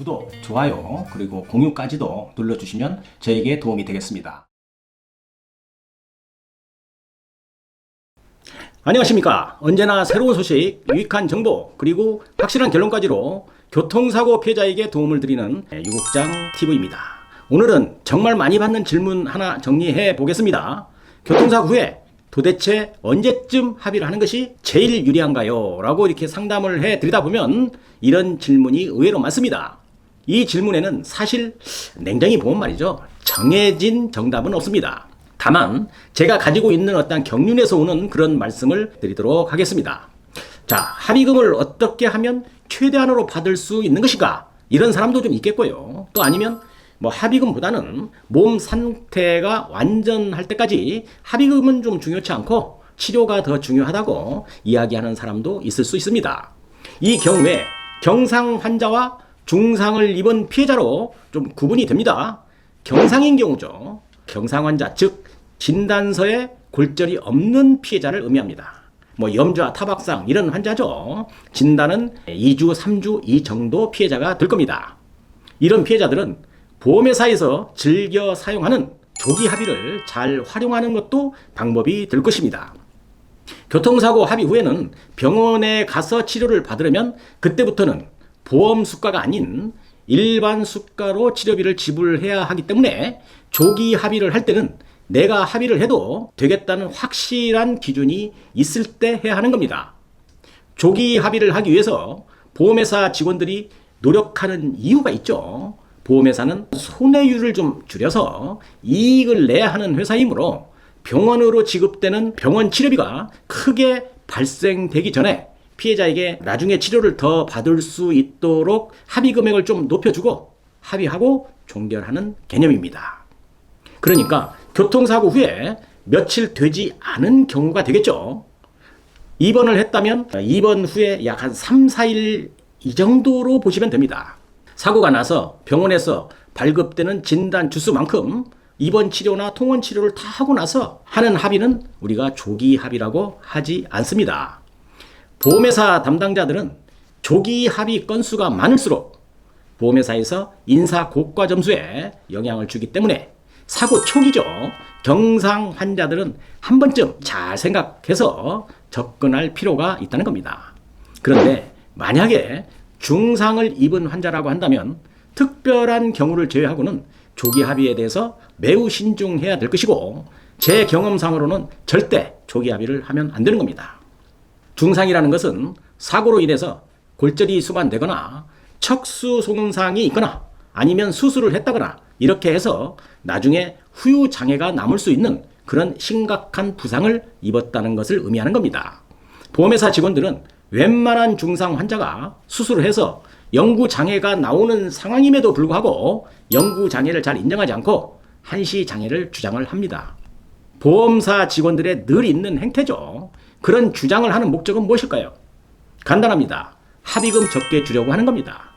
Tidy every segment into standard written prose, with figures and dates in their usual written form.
구독, 좋아요, 그리고 공유까지도 눌러주시면 저에게 도움이 되겠습니다. 안녕하십니까. 언제나 새로운 소식, 유익한 정보, 그리고 확실한 결론까지로 교통사고 피해자에게 도움을 드리는 유국장 TV입니다. 오늘은 정말 많이 받는 질문 하나 정리해 보겠습니다. 교통사고 후에 도대체 언제쯤 합의를 하는 것이 제일 유리한가요? 라고 이렇게 상담을 해 드리다 보면 이런 질문이 의외로 많습니다. 이 질문에는 사실 냉정히 보면 말이죠, 정해진 정답은 없습니다. 다만 제가 가지고 있는 어떤 경륜에서 오는 그런 말씀을 드리도록 하겠습니다. 자, 합의금을 어떻게 하면 최대한으로 받을 수 있는 것인가? 이런 사람도 좀 있겠고요. 또 아니면 합의금보다는 몸 상태가 완전할 때까지 합의금은 좀 중요치 않고 치료가 더 중요하다고 이야기하는 사람도 있을 수 있습니다. 이 경우에 경상 환자와 중상을 입은 피해자로 좀 구분이 됩니다. 경상인 경우죠. 경상 환자, 즉 진단서에 골절이 없는 피해자를 의미합니다. 염좌, 타박상 이런 환자죠. 진단은 2주, 3주 이 정도 피해자가 될 겁니다. 이런 피해자들은 보험회사에서 즐겨 사용하는 조기 합의를 잘 활용하는 것도 방법이 될 것입니다. 교통사고 합의 후에는 병원에 가서 치료를 받으려면 그때부터는 보험 수가가 아닌 일반 수가로 치료비를 지불해야 하기 때문에 조기 합의를 할 때는 내가 합의를 해도 되겠다는 확실한 기준이 있을 때 해야 하는 겁니다. 조기 합의를 하기 위해서 보험회사 직원들이 노력하는 이유가 있죠. 보험회사는 손해율을 좀 줄여서 이익을 내야 하는 회사이므로 병원으로 지급되는 병원 치료비가 크게 발생되기 전에 피해자에게 나중에 치료를 더 받을 수 있도록 합의 금액을 좀 높여주고 합의하고 종결하는 개념입니다. 그러니까 교통사고 후에 며칠 되지 않은 경우가 되겠죠. 입원을 했다면 입원 후에 약 한 3, 4일 이 정도로 보시면 됩니다. 사고가 나서 병원에서 발급되는 진단 주수만큼 입원 치료나 통원 치료를 다 하고 나서 하는 합의는 우리가 조기 합의라고 하지 않습니다. 보험회사 담당자들은 조기 합의 건수가 많을수록 보험회사에서 인사 고과 점수에 영향을 주기 때문에 사고 초기죠. 경상 환자들은 한 번쯤 잘 생각해서 접근할 필요가 있다는 겁니다. 그런데 만약에 중상을 입은 환자라고 한다면 특별한 경우를 제외하고는 조기 합의에 대해서 매우 신중해야 될 것이고, 제 경험상으로는 절대 조기 합의를 하면 안 되는 겁니다. 중상이라는 것은 사고로 인해서 골절이 수반되거나 척수 손상이 있거나 아니면 수술을 했다거나 이렇게 해서 나중에 후유 장애가 남을 수 있는 그런 심각한 부상을 입었다는 것을 의미하는 겁니다. 보험회사 직원들은 웬만한 중상 환자가 수술을 해서 영구 장애가 나오는 상황임에도 불구하고 영구 장애를 잘 인정하지 않고 한시 장애를 주장을 합니다. 보험사 직원들의 늘 있는 행태죠. 그런 주장을 하는 목적은 무엇일까요? 간단합니다. 합의금 적게 주려고 하는 겁니다.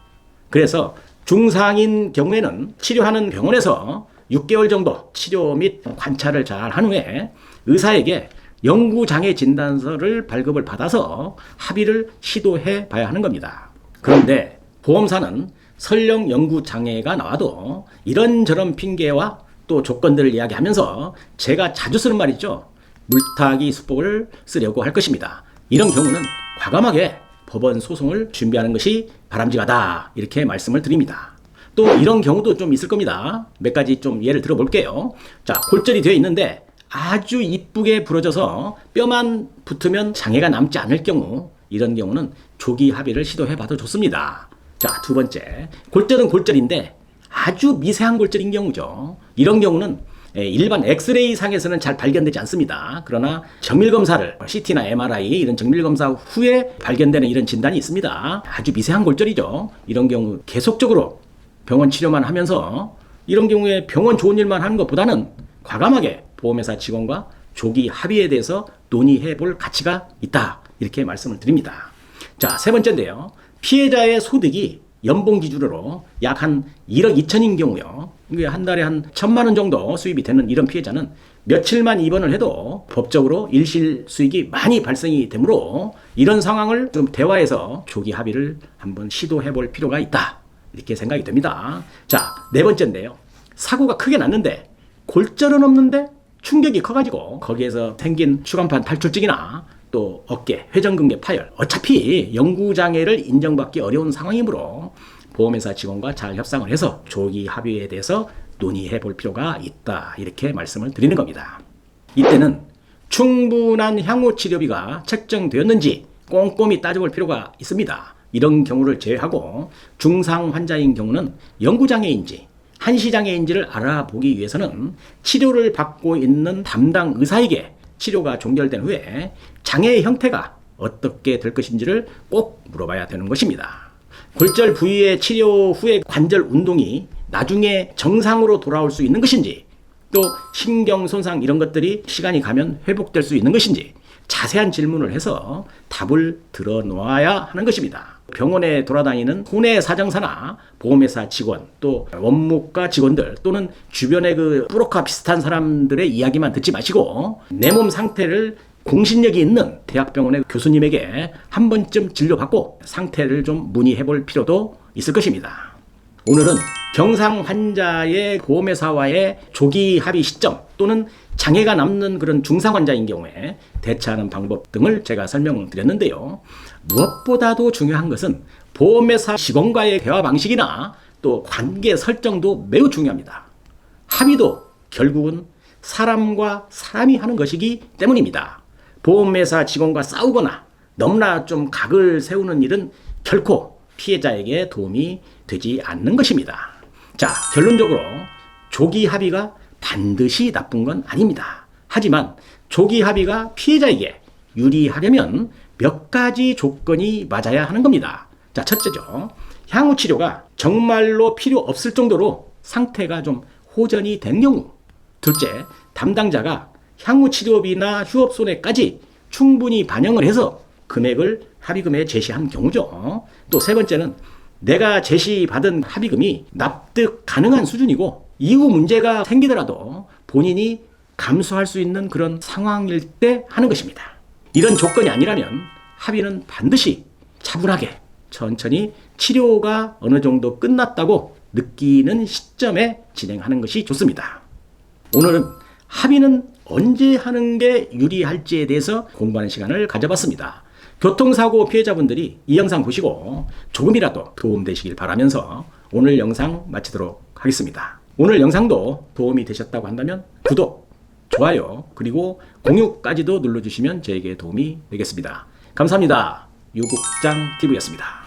그래서 중상인 경우에는 치료하는 병원에서 6개월 정도 치료 및 관찰을 잘 한 후에 의사에게 영구장애 진단서를 발급을 받아서 합의를 시도해 봐야 하는 겁니다. 그런데 보험사는 설령 영구장애가 나와도 이런저런 핑계와 또 조건들을 이야기하면서 제가 자주 쓰는 말이죠. 물타기 수법을 쓰려고 할 것입니다. 이런 경우는 과감하게 법원 소송을 준비하는 것이 바람직하다, 이렇게 말씀을 드립니다. 또 이런 경우도 좀 있을 겁니다. 몇 가지 좀 예를 들어 볼게요. 자, 골절이 되어 있는데 아주 이쁘게 부러져서 뼈만 붙으면 장애가 남지 않을 경우, 이런 경우는 조기 합의를 시도해 봐도 좋습니다. 자, 두 번째, 골절은 골절인데 아주 미세한 골절인 경우죠. 이런 경우는 일반 엑스레이 상에서는 잘 발견되지 않습니다. 그러나 정밀검사를 CT나 MRI 이런 정밀검사 후에 발견되는 이런 진단이 있습니다. 아주 미세한 골절이죠. 이런 경우 계속적으로 병원 치료만 하면서 이런 경우에 병원 좋은 일만 하는 것보다는 과감하게 보험회사 직원과 조기 합의에 대해서 논의해 볼 가치가 있다, 이렇게 말씀을 드립니다. 자, 세 번째인데요. 피해자의 소득이 연봉 기준으로 약 한 1억 2천인 경우요. 한 달에 한 1,000만 원 정도 수입이 되는 이런 피해자는 며칠만 입원을 해도 법적으로 일실 수익이 많이 발생이 되므로 이런 상황을 좀 대화해서 조기 합의를 한번 시도해 볼 필요가 있다, 이렇게 생각이 됩니다. 자, 네 번째인데요. 사고가 크게 났는데 골절은 없는데 충격이 커가지고 거기에서 생긴 추간판 탈출증이나 또 어깨, 회전근개 파열, 어차피 영구장애를 인정받기 어려운 상황이므로 보험회사 직원과 잘 협상을 해서 조기 합의에 대해서 논의해 볼 필요가 있다, 이렇게 말씀을 드리는 겁니다. 이때는 충분한 향후 치료비가 책정되었는지 꼼꼼히 따져볼 필요가 있습니다. 이런 경우를 제외하고 중상 환자인 경우는 영구장애인지 한시장애인지를 알아보기 위해서는 치료를 받고 있는 담당 의사에게 치료가 종결된 후에 장애의 형태가 어떻게 될 것인지를 꼭 물어봐야 되는 것입니다. 골절 부위의 치료 후의 관절 운동이 나중에 정상으로 돌아올 수 있는 것인지, 또 신경 손상 이런 것들이 시간이 가면 회복될 수 있는 것인지 자세한 질문을 해서 답을 들어 놓아야 하는 것입니다. 병원에 돌아다니는 혼외 사정사나 보험회사 직원, 또 원무과 직원들 또는 주변의 그 뿌로카 비슷한 사람들의 이야기만 듣지 마시고 내 몸 상태를 공신력이 있는 대학병원의 교수님에게 한 번쯤 진료받고 상태를 좀 문의해 볼 필요도 있을 것입니다. 오늘은 경상 환자의 보험회사와의 조기 합의 시점 또는 장애가 남는 그런 중상 환자인 경우에 대처하는 방법 등을 제가 설명드렸는데요. 무엇보다도 중요한 것은 보험회사 직원과의 대화 방식이나 또 관계 설정도 매우 중요합니다. 합의도 결국은 사람과 사람이 하는 것이기 때문입니다. 보험회사 직원과 싸우거나 너무나 좀 각을 세우는 일은 결코 피해자에게 도움이 되지 않는 것입니다. 자, 결론적으로 조기 합의가 반드시 나쁜 건 아닙니다. 하지만 조기 합의가 피해자에게 유리하려면 몇 가지 조건이 맞아야 하는 겁니다. 자, 첫째죠. 향후 치료가 정말로 필요 없을 정도로 상태가 좀 호전이 된 경우. 둘째, 담당자가 향후 치료비나 휴업 손해까지 충분히 반영을 해서 금액을 합의금에 제시한 경우죠. 또 세 번째는 내가 제시받은 합의금이 납득 가능한 수준이고 이후 문제가 생기더라도 본인이 감수할 수 있는 그런 상황일 때 하는 것입니다. 이런 조건이 아니라면 합의는 반드시 차분하게 천천히 치료가 어느 정도 끝났다고 느끼는 시점에 진행하는 것이 좋습니다. 오늘은 합의는 언제 하는 게 유리할지에 대해서 공부하는 시간을 가져봤습니다. 교통사고 피해자분들이 이 영상 보시고 조금이라도 도움되시길 바라면서 오늘 영상 마치도록 하겠습니다. 오늘 영상도 도움이 되셨다고 한다면 구독, 좋아요, 그리고 공유까지도 눌러주시면 저에게 도움이 되겠습니다. 감사합니다. 유국장TV였습니다.